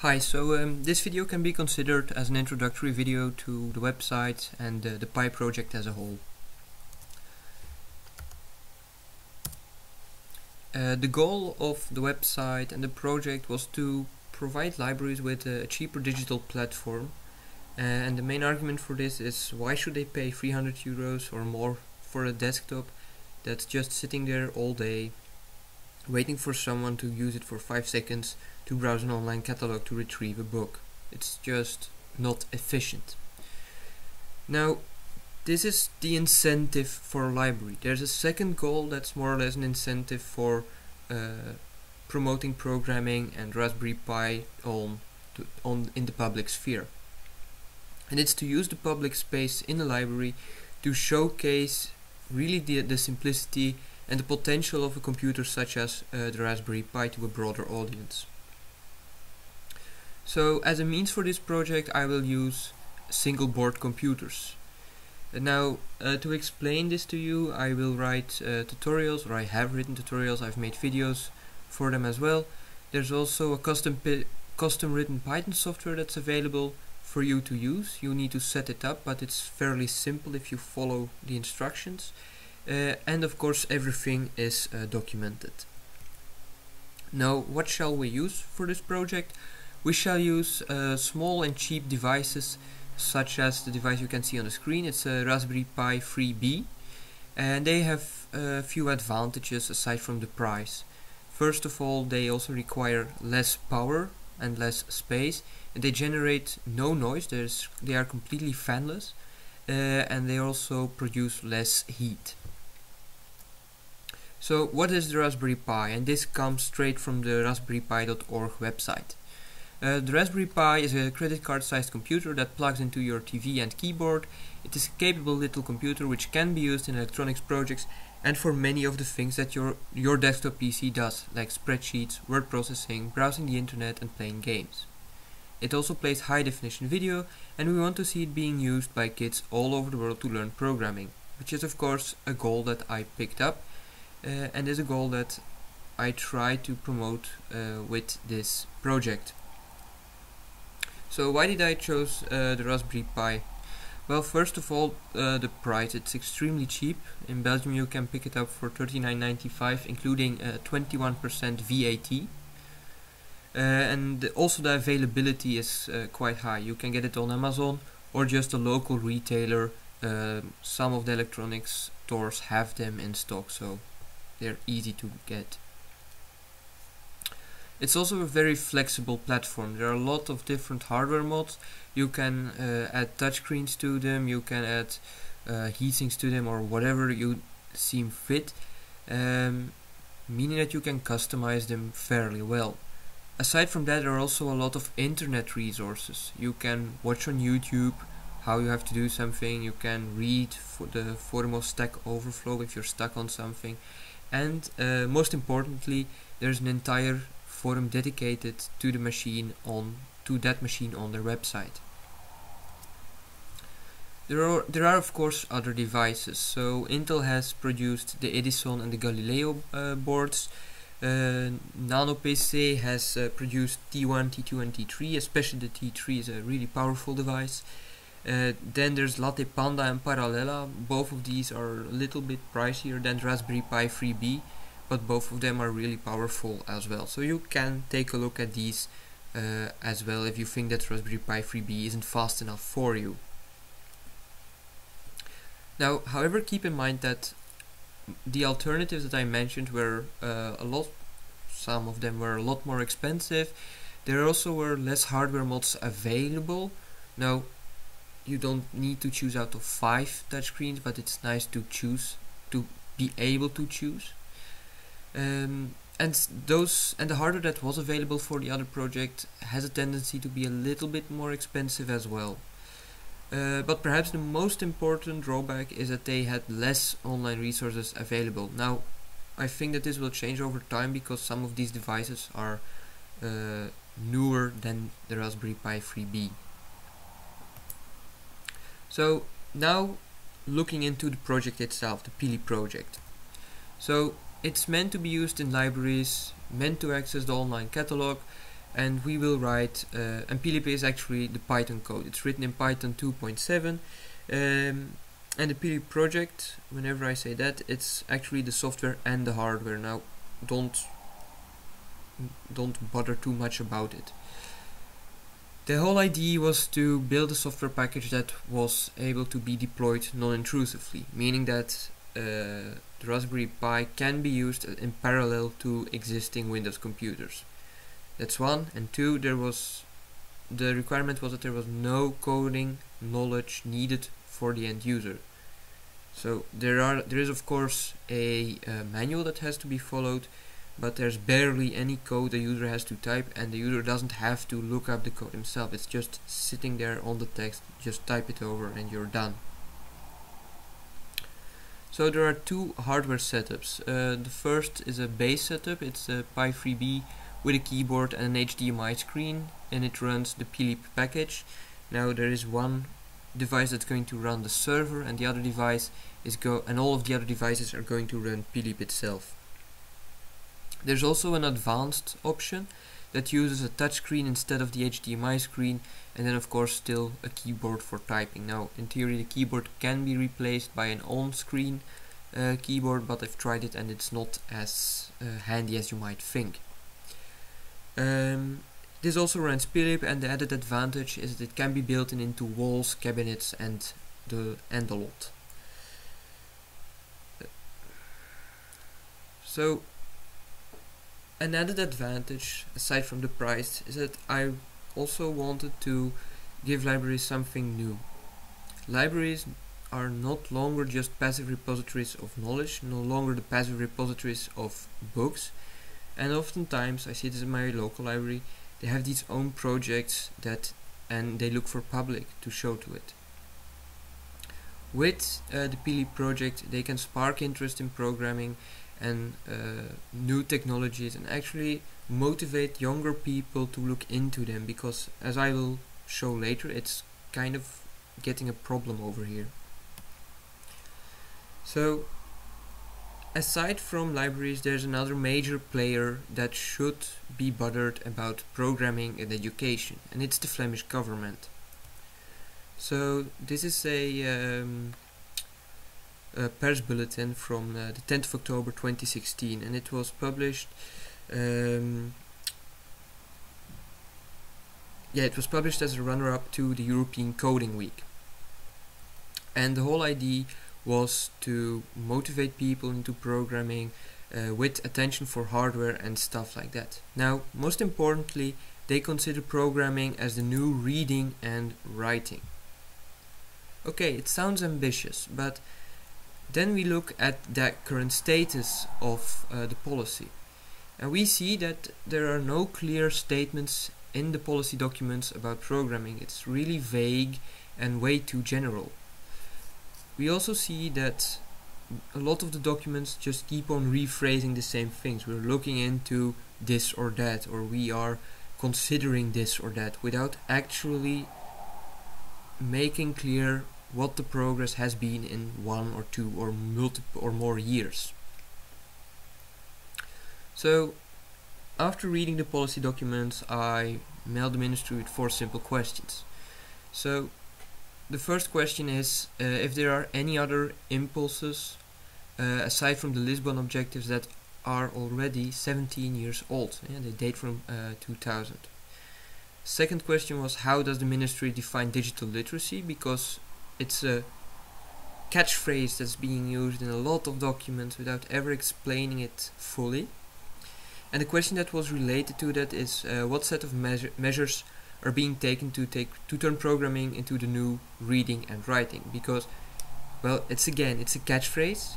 Hi, this video can be considered as an introductory video to the website and the Pi project as a whole. The goal of the website and the project was to provide libraries with a cheaper digital platform, and the main argument for this is why should they pay 300 euros or more for a desktop that's just sitting there all day waiting for someone to use it for 5 seconds to browse an online catalog to retrieve a book. It's just not efficient. Now, this is the incentive for a library. There's a second goal that's more or less an incentive for promoting programming and Raspberry Pi in the public sphere. And it's to use the public space in the library to showcase really the simplicity and the potential of a computer such as the Raspberry Pi to a broader audience. So as a means for this project I will use single board computers. And now to explain this to you I will write tutorials, or I have written tutorials, I've made videos for them as well. There's also a custom written Python software that's available for you to use. You need to set it up, but it's fairly simple if you follow the instructions. And of course everything is documented. Now what shall we use for this project? We shall use small and cheap devices such as the device you can see on the screen. It's a Raspberry Pi 3B, and they have a few advantages aside from the price. First of all, they also require less power and less space, and they generate no noise. They are completely fanless, and they also produce less heat. So what is the Raspberry Pi? And this comes straight from the raspberrypi.org website. The Raspberry Pi is a credit card sized computer that plugs into your TV and keyboard. It is a capable little computer which can be used in electronics projects and for many of the things that your desktop PC does, like spreadsheets, word processing, browsing the internet and playing games. It also plays high definition video, and we want to see it being used by kids all over the world to learn programming, which is of course a goal that I picked up and is a goal that I try to promote with this project. So why did I choose the Raspberry Pi? Well, first of all, the price. It's extremely cheap. In Belgium you can pick it up for €39.95, including 21% VAT. And also the availability is quite high. You can get it on Amazon or just a local retailer. Some of the electronics stores have them in stock, so they're easy to get. It's also a very flexible platform. There are a lot of different hardware mods. You can add touchscreens to them, you can add heatsinks to them, or whatever you seem fit, meaning that you can customize them fairly well. Aside from that, there are also a lot of internet resources. You can watch on YouTube how you have to do something, you can read for the forum of Stack Overflow if you're stuck on something, and most importantly, there's an entire forum dedicated to the machine on their website. There are of course other devices. So Intel has produced the Edison and the Galileo boards. NanoPC has produced T1, T2 and T3, especially the T3 is a really powerful device. Then there's Latte Panda and Parallella. Both of these are a little bit pricier than Raspberry Pi 3B, but both of them are really powerful as well. So you can take a look at these as well if you think that Raspberry Pi 3B isn't fast enough for you. Now, however, keep in mind that the alternatives that I mentioned were some of them were a lot more expensive. There also were less hardware mods available. Now, you don't need to choose out of 5 touchscreens, but it's nice to be able to choose. And the hardware that was available for the other project has a tendency to be a little bit more expensive as well. But perhaps the most important drawback is that they had less online resources available. Now, I think that this will change over time because some of these devices are newer than the Raspberry Pi 3B. So now looking into the project itself, the Pili project. So it's meant to be used in libraries, meant to access the online catalog, and we will write, and plib is actually the Python code. It's written in Python 2.7, and the plib project, whenever I say that, it's actually the software and the hardware. Now don't bother too much about it. The whole idea was to build a software package that was able to be deployed non-intrusively, meaning that the Raspberry Pi can be used in parallel to existing Windows computers. That's one. And two, the requirement was that there was no coding knowledge needed for the end user. So there is of course a manual that has to be followed, but there's barely any code the user has to type, and the user doesn't have to look up the code himself. It's just sitting there on the text, just type it over and you're done. So there are two hardware setups. The first is a base setup. It's a Pi 3B with a keyboard and an HDMI screen, and it runs the plib package. Now there is one device that's going to run the server, and the other device is all of the other devices are going to run plib itself. There's also an advanced option that uses a touchscreen instead of the HDMI screen, and then of course still a keyboard for typing. Now in theory the keyboard can be replaced by an on-screen keyboard, but I've tried it and it's not as handy as you might think. This also runs plib, and the added advantage is that it can be built into walls, cabinets, and a lot. So an added advantage, aside from the price, is that I also wanted to give libraries something new. Libraries are not longer just passive repositories of knowledge, no longer the passive repositories of books, and oftentimes, I see this in my local library, they have these own projects and they look for public to show to it. With the plib project, they can spark interest in programming and new technologies, and actually motivate younger people to look into them, because as I will show later, it's kind of getting a problem over here. So aside from libraries, there's another major player that should be bothered about programming and education, and it's the Flemish government. So this is a pers bulletin from the 10th of October 2016, and it was published it was published as a runner-up to the European Coding Week, and the whole idea was to motivate people into programming with attention for hardware and stuff like that. Now, most importantly, they consider programming as the new reading and writing. Okay, it sounds ambitious, but then we look at the current status of the policy, and we see that there are no clear statements in the policy documents about programming. It's really vague and way too general. We also see that a lot of the documents just keep on rephrasing the same things. We're looking into this or that, or we are considering this or that, without actually making clear what the progress has been in 1 or 2 or multiple or more years. So after reading the policy documents, I mailed the ministry with 4 simple questions. So the first question is if there are any other impulses aside from the Lisbon objectives that are already 17 years old. They date from 2000. Second question was, how does the ministry define digital literacy, because it's a catchphrase that's being used in a lot of documents without ever explaining it fully. And the question that was related to that is what set of measures are being taken to turn programming into the new reading and writing, because, well, it's a catchphrase,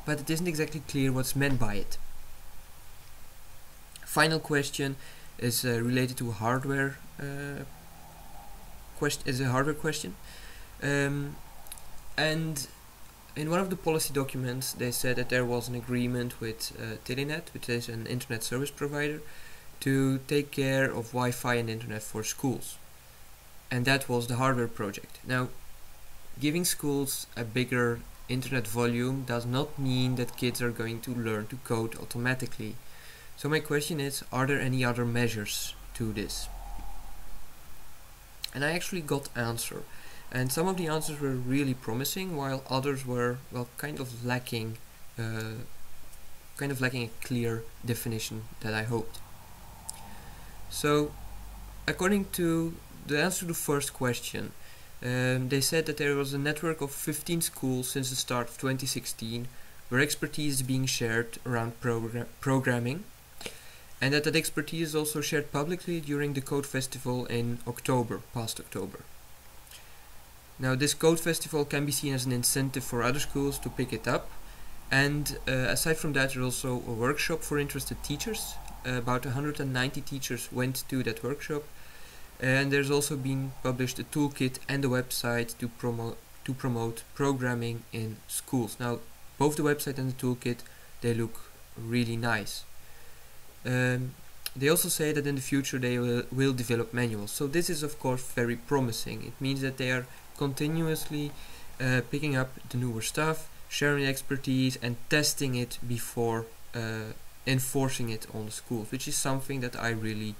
but it isn't exactly clear what's meant by it. Final question is related to hardware. Is a hardware question, and in one of the policy documents they said that there was an agreement with Telenet, which is an internet service provider, to take care of Wi-Fi and internet for schools, and that was the hardware project. Now, giving schools a bigger internet volume does not mean that kids are going to learn to code automatically. So my question is, are there any other measures to this. And I actually got answer, and some of the answers were really promising, while others were, well, kind of lacking a clear definition that I hoped. So, according to the answer to the first question, they said that there was a network of 15 schools since the start of 2016 where expertise is being shared around programming, and that expertise is also shared publicly during the Code Festival in past October. Now, this Code Festival can be seen as an incentive for other schools to pick it up, and aside from that, there's also a workshop for interested teachers. About 190 teachers went to that workshop, and there's also been published a toolkit and a website to promote programming in schools. Now, both the website and the toolkit, they look really nice. They also say that in the future they will develop manuals. So this is of course very promising. It means that they are continuously picking up the newer stuff, sharing expertise and testing it before enforcing it on the schools, which is something that I really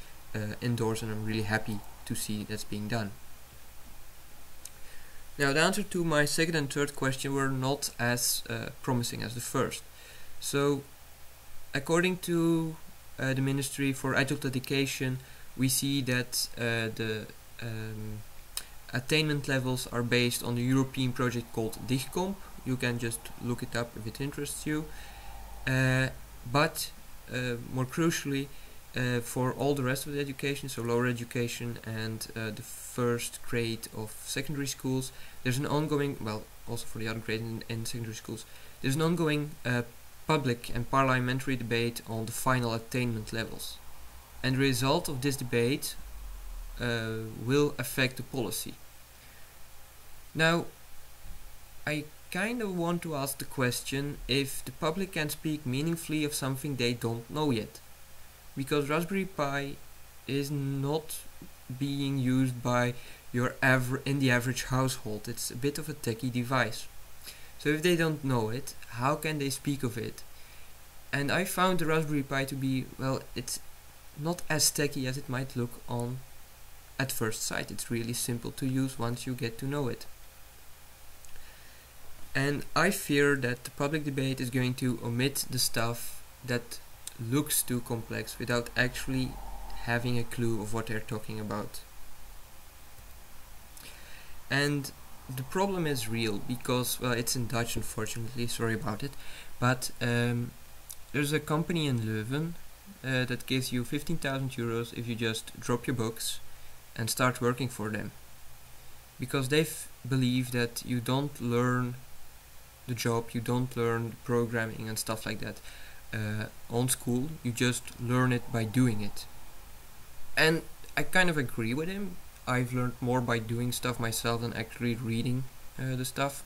endorse, and I'm really happy to see that's being done. Now, the answer to my second and third question were not as promising as the first. So, according to the Ministry for Adult Education, we see that the attainment levels are based on the European project called DIGCOMP. You can just look it up if it interests you. But more crucially, for all the rest of the education, so lower education and the first grade of secondary schools, there's an ongoing, well, also for the other grade and secondary schools, there's an ongoing public and parliamentary debate on the final attainment levels. And the result of this debate will affect the policy. Now, I kind of want to ask the question if the public can speak meaningfully of something they don't know yet. Because Raspberry Pi is not being used by in the average household. It's a bit of a techie device. So if they don't know it, how can they speak of it? And I found the Raspberry Pi to be, well, it's not as techie as it might look on at first sight. It's really simple to use once you get to know it. And I fear that the public debate is going to omit the stuff that looks too complex without actually having a clue of what they're talking about. And the problem is real because, well, it's in Dutch, unfortunately, sorry about it, but there's a company in Leuven that gives you 15,000 euros if you just drop your books and start working for them, because they believe that you don't learn the job, you don't learn programming and stuff like that on school, you just learn it by doing it. And I kind of agree with him. I've learned more by doing stuff myself than actually reading the stuff.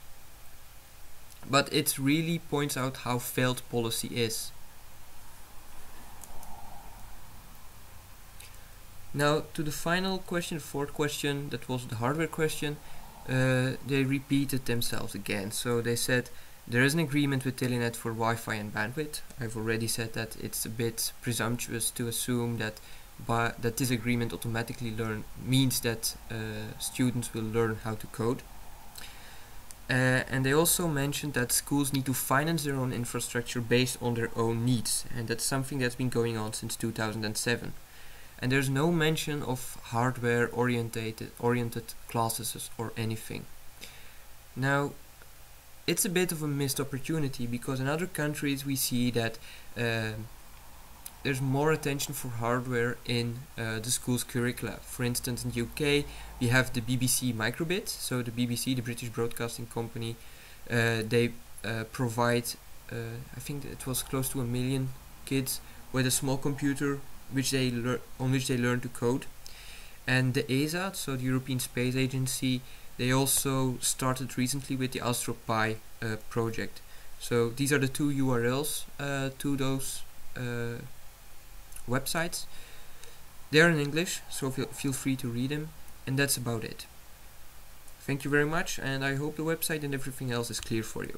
But it really points out how failed policy is. Now, to the final question, the fourth question, that was the hardware question, they repeated themselves again. So they said there is an agreement with Telenet for Wi-Fi and bandwidth. I've already said that it's a bit presumptuous to assume that this agreement automatically means that students will learn how to code. And they also mentioned that schools need to finance their own infrastructure based on their own needs, and that's something that's been going on since 2007. And there's no mention of hardware oriented classes or anything. Now, it's a bit of a missed opportunity, because in other countries we see that there's more attention for hardware in the school's curricula. For instance, in the UK we have the BBC Microbit. So the BBC, the British Broadcasting Company, they provide, I think it was close to 1 million kids with a small computer on which they learn to code. And the ESA, so the European Space Agency, they also started recently with the Astro Pi project. So these are the two URLs to those websites. They are in English, so feel free to read them, and that's about it. Thank you very much, and I hope the website and everything else is clear for you.